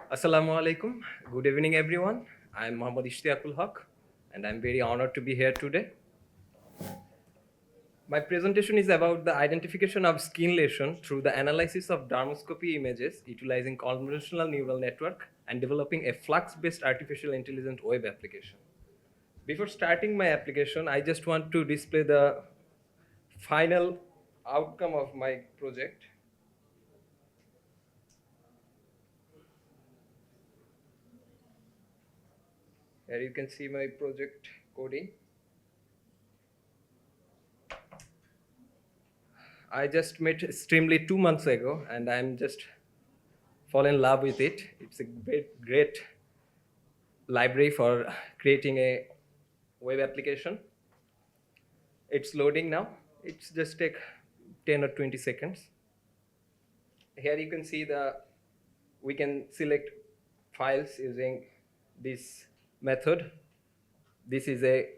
Assalamu alaikum. Good evening, everyone. I'm Mohammad Eshtiaqul Haque, and I'm very honored to be here today. My presentation is about the identification of skin lesion through the analysis of dermoscopy images utilizing convolutional neural network and developing a flux-based artificial intelligence web application. Before starting my application, I just want to display the final outcome of my project. Here you can see my project coding. I just met Streamlit 2 months ago, and I'm just fall in love with it. It's a great library for creating a web application. It's loading now. It's just take 10 or 20 seconds. Here you can see we can select files using this method. This is a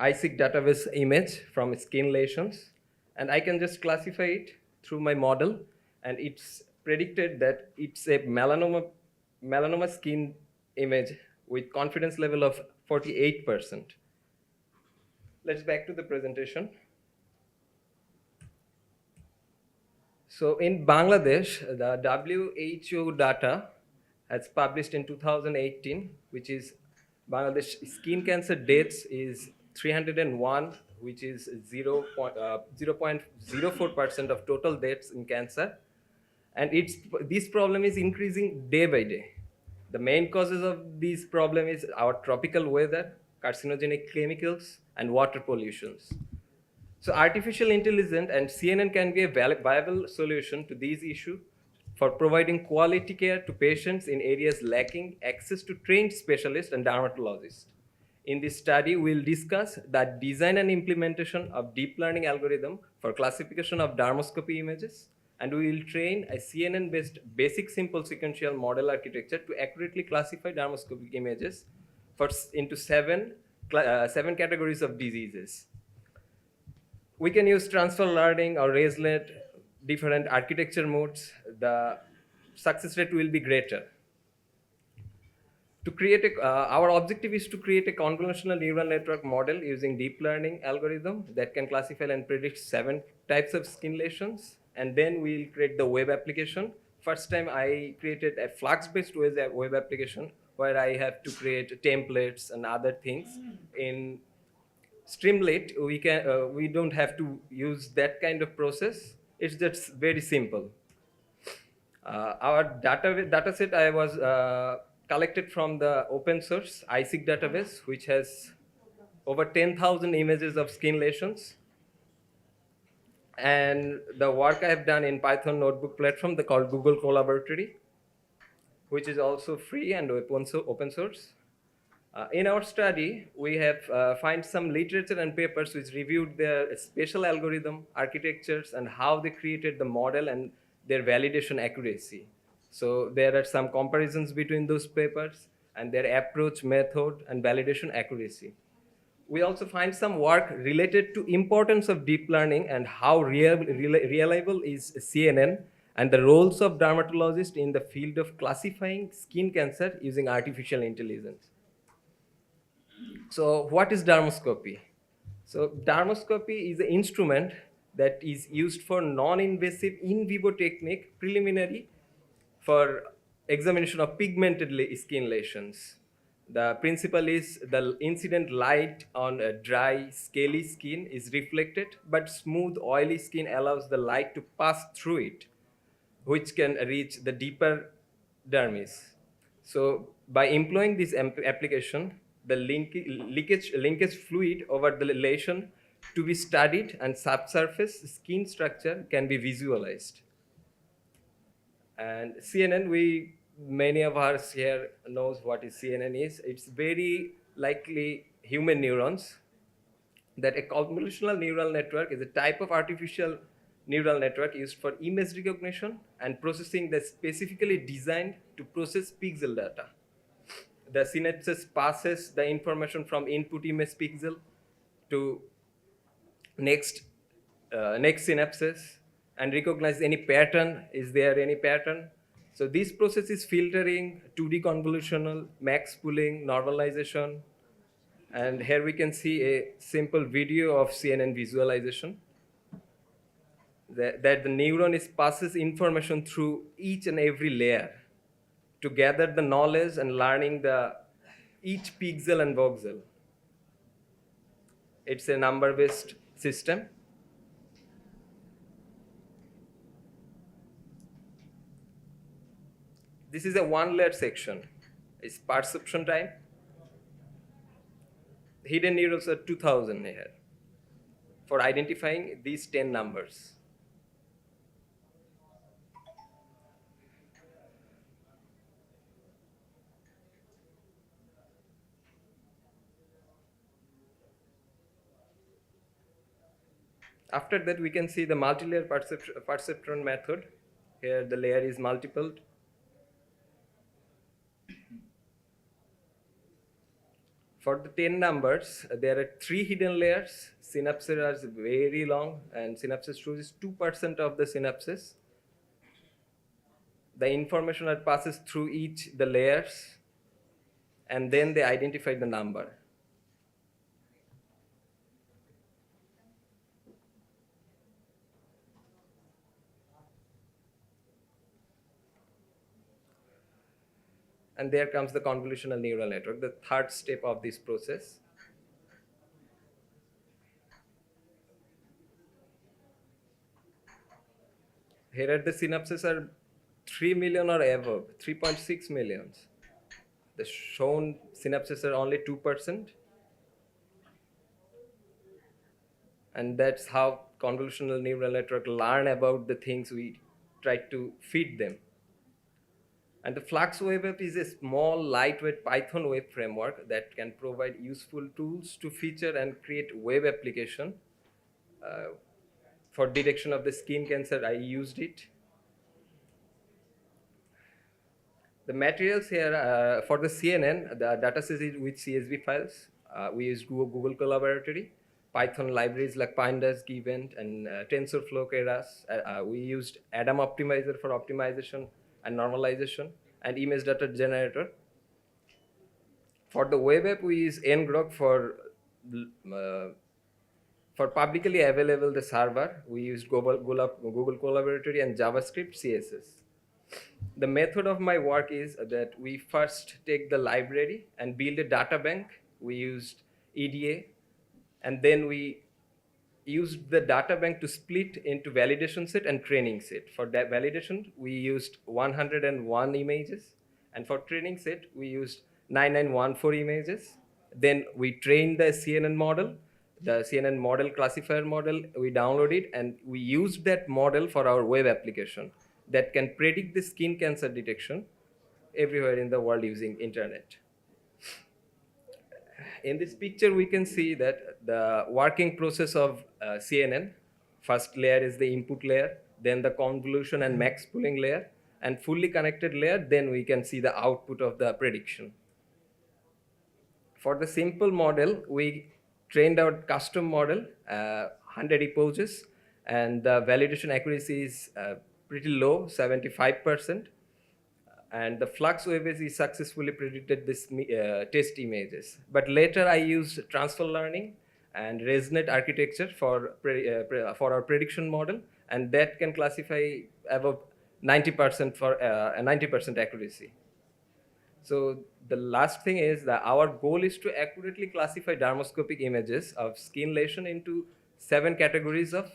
ISIC database image from skin lesions, and I can just classify it through my model, and it's predicted that it's a melanoma skin image with confidence level of 48%. Let's back to the presentation. So in Bangladesh, the WHO data has published in 2018, which is Bangladesh skin cancer deaths is 301, which is 0.04% of total deaths in cancer. And this problem is increasing day by day. The main causes of this problem is our tropical weather, carcinogenic chemicals, and water pollutions. So artificial intelligence and CNN can be a viable solution to these issues for providing quality care to patients in areas lacking access to trained specialists and dermatologists. In this study, we'll discuss the design and implementation of deep learning algorithm for classification of dermoscopy images, and we will train a CNN-based basic simple sequential model architecture to accurately classify dermoscopic images into seven categories of diseases. We can use transfer learning or ResNet, different architecture modes. The success rate will be greater. Our objective is to create a convolutional neural network model using deep learning algorithm that can classify and predict 7 types of skin lesions, and then we'll create the web application. First time I created a flux-based web application where I have to create templates and other things. In Streamlit, we don't have to use that kind of process. It's just very simple. Our data set I was collected from the open source ISIC database, which has over 10,000 images of skin lesions. And the work I have done in Python notebook platform, they called Google Collaboratory, which is also free and open source. In our study, we have find some literature and papers which reviewed their spatial algorithm architectures and how they created the model and their validation accuracy. So there are some comparisons between those papers and their approach, method, and validation accuracy. We also find some work related to importance of deep learning and how reliable is CNN and the roles of dermatologists in the field of classifying skin cancer using artificial intelligence. So what is dermoscopy? So dermoscopy is an instrument that is used for non-invasive in vivo technique preliminary for examination of pigmented skin lesions. The principle is the incident light on a dry, scaly skin is reflected, but smooth, oily skin allows the light to pass through it, which can reach the deeper dermis. So by employing this application, the linkage fluid over the lesion to be studied and subsurface skin structure can be visualized. And CNN, many of us here knows what is CNN is. It's very likely human neurons. That a convolutional neural network is a type of artificial neural network used for image recognition and processing that's specifically designed to process pixel data. The synapses passes the information from input image pixel to next synapses and recognize any pattern. Is there any pattern? So this process is filtering, 2D convolutional, max pooling, normalization, and here we can see a simple video of CNN visualization that the neuron passes information through each and every layer to gather the knowledge and learning the each pixel and voxel. It's a number-based system. This is a one-layer section. It's perception time. Hidden neurons are 2000 here for identifying these 10 numbers. After that, we can see the multi-layer perceptron method. Here the layer is multipled. For the 10 numbers, there are 3 hidden layers. Synapses are very long, and synapses chooses 2% of the synapses. The information that passes through each the layers, and then they identify the number. And there comes the convolutional neural network, the third step of this process. Here are the synapses are 3 million or above, 3.6 millions. The shown synapses are only 2%. And that's how convolutional neural network learn about the things we try to feed them. And the Flux Web App is a small, lightweight Python web framework that can provide useful tools to feature and create web application. For detection of the skin cancer, I used it. The materials here for the CNN, the dataset is with CSV files. We use Google Collaboratory, Python libraries like Pandas, Givent, and TensorFlow, Keras. We used Adam Optimizer for optimization and normalization, and image data generator. For the web app, we use ngrok for publicly available the server. We used Google Collaboratory and JavaScript, CSS. The method of my work is that we first take the library and build a data bank. We used EDA, and then we used the data bank to split into validation set and training set. For that validation, we used 101 images, and for training set, we used 9914 images. Then we trained the CNN model, the CNN model classifier model. We downloaded, and we used that model for our web application that can predict the skin cancer detection everywhere in the world using internet. In this picture, we can see that the working process of CNN, first layer is the input layer, then the convolution and max pooling layer, and fully connected layer, then we can see the output of the prediction. For the simple model, we trained our custom model, 100 epochs, and the validation accuracy is pretty low, 75%. And the Flux Web is successfully predicted this test images. But later I used transfer learning and ResNet architecture for our prediction model, and that can classify above 90% for a 90% accuracy. So the last thing is that our goal is to accurately classify dermoscopic images of skin lesion into 7 categories of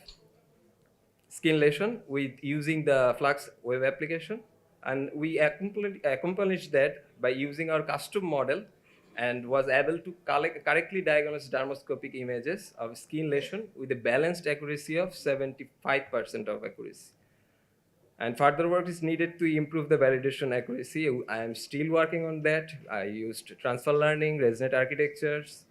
skin lesion with using the Flux Web application. And we accomplished that by using our custom model and was able to correctly diagnose dermoscopic images of skin lesion with a balanced accuracy of 75% of accuracy. And further work is needed to improve the validation accuracy. I am still working on that. I used transfer learning, ResNet architectures.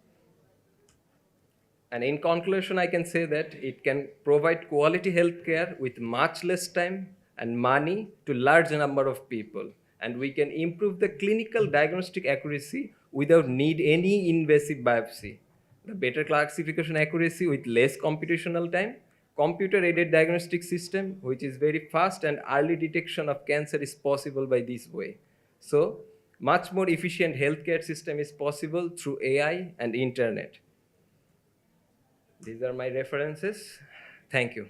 And in conclusion, I can say that it can provide quality healthcare with much less time and money to large number of people. And we can improve the clinical diagnostic accuracy without need any invasive biopsy. The better classification accuracy with less computational time computer-aided diagnostic system, which is very fast, and early detection of cancer is possible by this way. So much more efficient healthcare system is possible through AI and internet. These are my references. Thank you.